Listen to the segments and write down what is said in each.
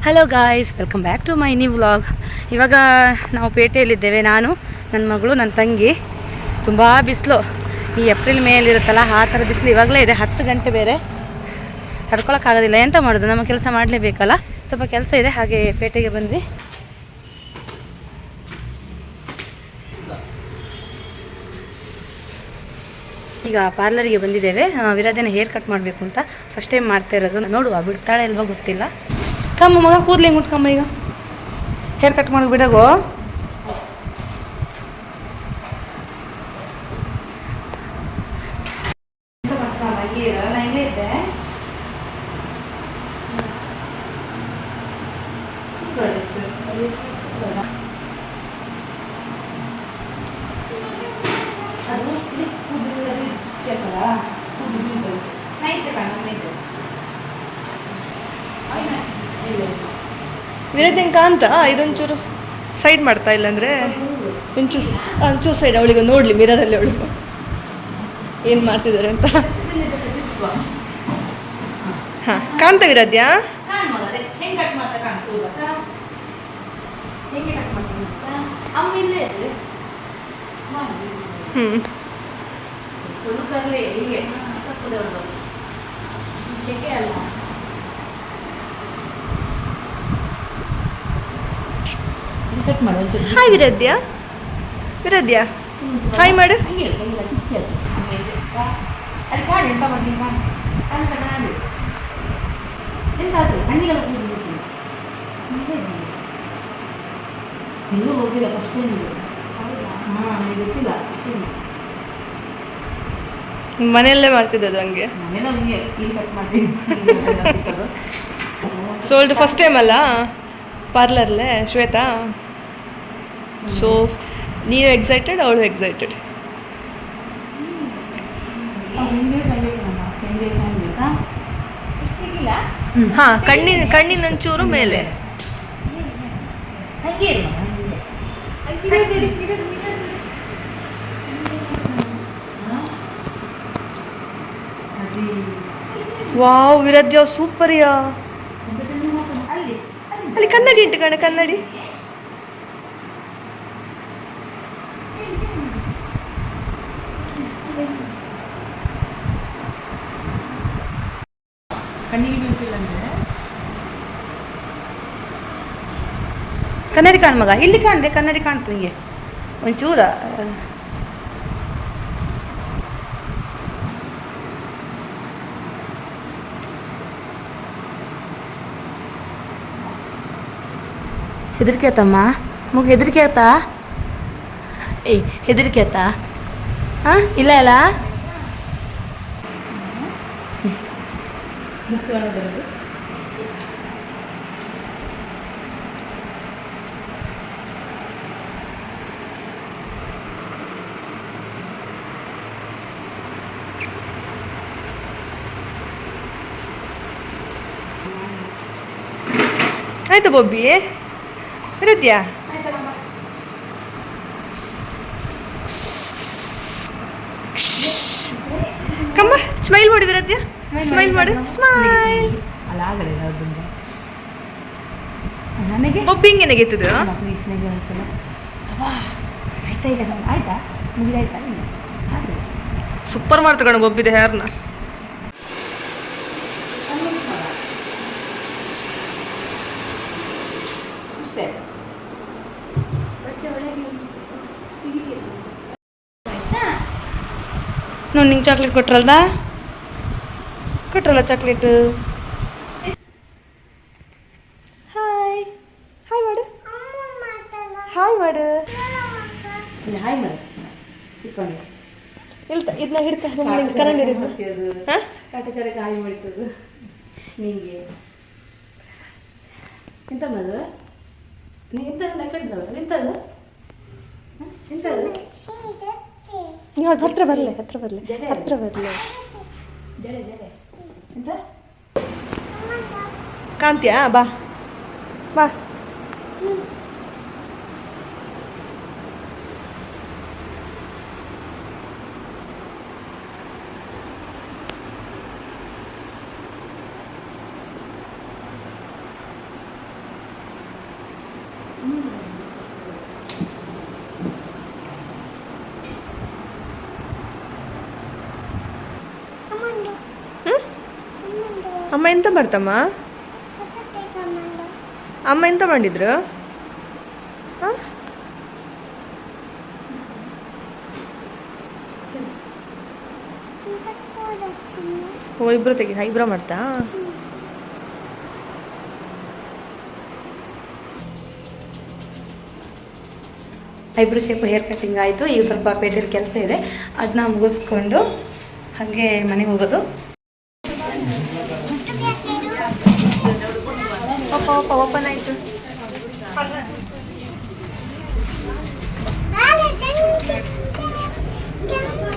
Hello guys, welcome back to my new vlog. ಇವಾಗ ನಾವು ಪೇಟೆಯಲ್ಲಿದ್ದೇವೆ. ನಾನು, ನನ್ನ ಮಗಳು, ನನ್ನ ತಂಗಿ. ತುಂಬ ಬಿಸಿಲು, ಈ ಏಪ್ರಿಲ್ ಮೇಲಿರುತ್ತಲ್ಲ ಆ ಥರ ಬಿಸಿಲು ಇವಾಗಲೇ ಇದೆ. 10 ಗಂಟೆ ಬೇರೆ, ತಡ್ಕೊಳಕ್ಕಾಗೋದಿಲ್ಲ. ಎಂತ ಮಾಡೋದು, ನಮ್ಮ ಕೆಲಸ ಮಾಡಲೇಬೇಕಲ್ಲ. ಸ್ವಲ್ಪ ಕೆಲಸ ಇದೆ, ಹಾಗೆ ಪೇಟೆಗೆ ಬಂದ್ವಿ. ಈಗ ಪಾರ್ಲರಿಗೆ ಬಂದಿದ್ದೇವೆ. ವಿರಾಜನ ಹೇರ್ ಕಟ್ ಮಾಡಬೇಕು ಅಂತ ಫಸ್ಟ್ ಟೈಮ್ ಮಾಡ್ತಾ ಇರೋದು. ನೋಡುವ ಬಿಡ್ತಾಳೆ ಇಲ್ವೋ ಗೊತ್ತಿಲ್ಲ. ಕಮ್ಮ ಮಗ, ಕೂದಲು ಹೆಂಗೆ ಉಟ್ಕಮ್ಮ. ಈಗ ಹೇರ್ ಕಟ್ ಮಾಡಿ ಬಿಡಗೋ. ವಿರದಿಂಕ ಅಂತ ಇದೊಂಚೂರು ಸೈಡ್ ಮಾಡ್ತಾ ಇಲ್ಲಾಂದರೆ ಒಂಚೂರು ಸೈಡ್ ಅವಳಿಗೆ ನೋಡಲಿ ಮಿರರಲ್ಲಿ ಅವಳು ಏನು ಮಾಡ್ತಿದ್ದಾರೆ ಅಂತ. ಹಾಂ, ಕಾಣ್ತಾ ವಿರಾದ್ಯಾ? ಹಾಯ್ ವಿರಾದ್ಯಾ, ವಿರಾದ್ಯಾ ಹಾಯ್ ಮಾಡು. ಎಲ್ಲೂ ಹೋಗಿಲ್ಲ, ಫಸ್ಟ್ ಟೈಮ್ ಇದು. ನನಗೆ ಗೊತ್ತಿಲ್ಲ, ಫಸ್ಟ್ ಟೈಮ್ ಮನೆಯಲ್ಲೇ ಮಾಡ್ತಿದ್ದದು ಹಂಗೆ. ಮನೇಲಿ ಹಂಗೆ ಇಲ್ಲಿ ಕಟ್ ಮಾಡ್ತಿದ್ದು. ಸೊ ಅವಳದು ಫಸ್ಟ್ ಟೈಮ್ ಅಲ್ಲ ಪಾರ್ಲರ್ಲೆ ಶ್ವೇತಾ. ಸೊ ನೀನು ಎಕ್ಸೈಟೆಡ್, ಅವಳು ಎಕ್ಸೈಟೆಡ್. ಹಾಂ, ಕಣ್ಣಿನೊಂಚೂರು ಮೇಲೆ. ವಾವ್ ವಿರಾದ್ಯ ಸೂಪರ್ಯಾ. ಅಲ್ಲಿ ಕನ್ನಡಿ ಉಂಟು ಕಣ, ಕನ್ನಡಿ. ಕನ್ನಡಿ ಕಾಣ್ ಮಗ, ಇಲ್ಲಿ ಕಾಣ್ದೆ, ಕನ್ನಡಿ ಕಾಣ್ತು ಹಿಂಗೆ ಒಂಚೂರ. ಹೆದರಿಕೆ ಆತಮ್ಮ ಮಗ, ಹೆದರಿಕೆ ಆಯ್ತಾ? ಹೆದರಿಕೆ ಆಯ್ತಾ? ಹಾಂ, ಇಲ್ಲ ಅಲ್ಲ. ಆಯ್ತಾ ಬೊಬ್ಬಿ, ವಿರಾದ್ಯಾ? ಕಮ್ಮ ಸ್ಮೈಲ್ ಮಾಡು ವಿರಾದ್ಯಾ, ಸ್ಮೈಲ್ ಮಾಡು, ಸ್ಮೈಲ್. ನನಗೆ ಬೊಬ್ಬಿ ಹಿಂಗೆ ನೆಗೆತದ. ಆಯ್ತಾ? ಇಲ್ಲ ಆಯ್ತಾ, ಮುಗಿದಾಯ್ತಾ? ಸೂಪರ್ ಮಾಡ್ತು ಕಣ ಬೊಬ್ಬಿದೆ ಹೇರ್ನ. ನೋಡಿ, ನಿಂಗೆ ಚಾಕ್ಲೇಟ್ ಕೊಟ್ರಲ್ದ, ಕೊಟ್ರಲ್ಲ ಚಾಕ್ಲೇಟು. ಹಾಯ್, ಹಾಯ್ ಮಾಡು, ಹಾಯ್ ಮಾಡು. ಹಾಯ್ ಮಾಡು ಚಿಕ್ಕವನಿಗೆ. ಇದನ್ನ ಹಿಡ್ಕ ಕನ್ನಡಿ ಕಾಟಾಚಾರಕ್ಕೆ ಹಾಯ್ ಮಾಡಿರ್ತದು ನಿಂಗೆ. ಎಂತ ಮದು, ನೀ ಎಂತ ಕಟ್ಟಿದವ ಎಂತದು? ಎಂತದು? ನೀವು ಹತ್ರ ಬರಲಿ, ಹತ್ರ ಬರಲಿ, ಹತ್ರ ಬರಲಿ. ಜಡೆ ಜಡೆ ಎಂತ ಕಾಣ್ತೀಯಾ? ಬಾ ಬಾ. ಅಮ್ಮ ಎಂತ ಮಾಡ್ತಮ್ಮ? ಅಮ್ಮ ಎಂತ ಮಾಡಿದ್ರು? ಹಾಂ ಓ ಇಬ್ರು ತೆಗಿ ಐಬ್ರೋ ಮಾಡ್ತಾ? ಐಬ್ರೋ ಶೇಪ್ ಹೇರ್ ಕಟ್ಟಿಂಗ್ ಆಯಿತು. ಈಗ ಸ್ವಲ್ಪ ಪೇಟೆಯಲ್ಲಿ ಕೆಲಸ ಇದೆ, ಅದನ್ನ ಮುಗಿಸ್ಕೊಂಡು ಹಾಗೆ ಮನೆಗೆ ಹೋಗೋದು. ಓಪನ್ ಆಯಿತು.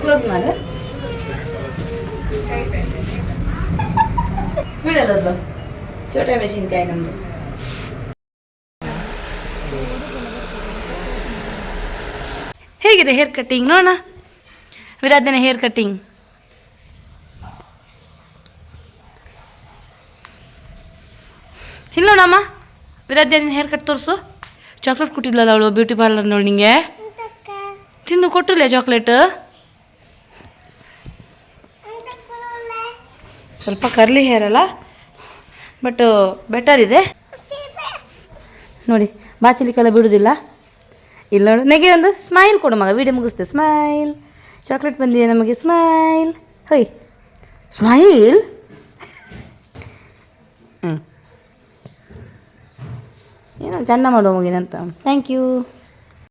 ಕ್ಲೋಸ್ ಮಾಡು. ಬೀಳಲ್ಲದು ಚೋಟೆ ಮೆಣಸಿನ್ಕಾಯಿ ನಮ್ಮದು. ಹೇಗಿದೆ ಹೇರ್ ಕಟ್ಟಿಂಗ್ ನೋಡೋಣ. ವಿರಾಧನ ಹೇರ್ ಕಟ್ಟಿಂಗ್ ಇಲ್ಲ ನೋಡಮ್ಮ. ವಿರಾಧನ ಹೇರ್ ಕಟ್ ತೋರಿಸು. ಚಾಕ್ಲೇಟ್ ಕೊಟ್ಟಿದ್ಲಲ್ಲ ಅವಳು ಬ್ಯೂಟಿ ಪಾರ್ಲರ್ ನೋಡಿ ನಿಂಗೆ. ತಿಂದು ಕೊಟ್ಟಿಲ್ಲ ಚಾಕ್ಲೇಟ್. ಸ್ವಲ್ಪ ಕರ್ಲಿ ಹೇರ್ ಅಲ್ಲ, ಬಟ್ ಬೆಟರ್ ಇದೆ ನೋಡಿ. ಬಾಚಲಿಕ್ಕೆಲ್ಲ ಬಿಡೋದಿಲ್ಲ. ಇಲ್ಲ ನೋಡು, ನೆಗೆ ಒಂದು ಸ್ಮೈಲ್ ಕೊಡು ಮಗ, ವೀಡಿಯೋ ಮುಗಿಸ್ತೆ. ಸ್ಮೈಲ್. ಚಾಕ್ಲೇಟ್ ಬಂದಿದೆ ನಮಗೆ. ಸ್ಮೈಲ್. ಹೊಯ್ ಸ್ಮೈಲ್. ಏನೋ ಚೆಂದ ಮಾಡುವ ಮಗಿನಂತ. Thank you.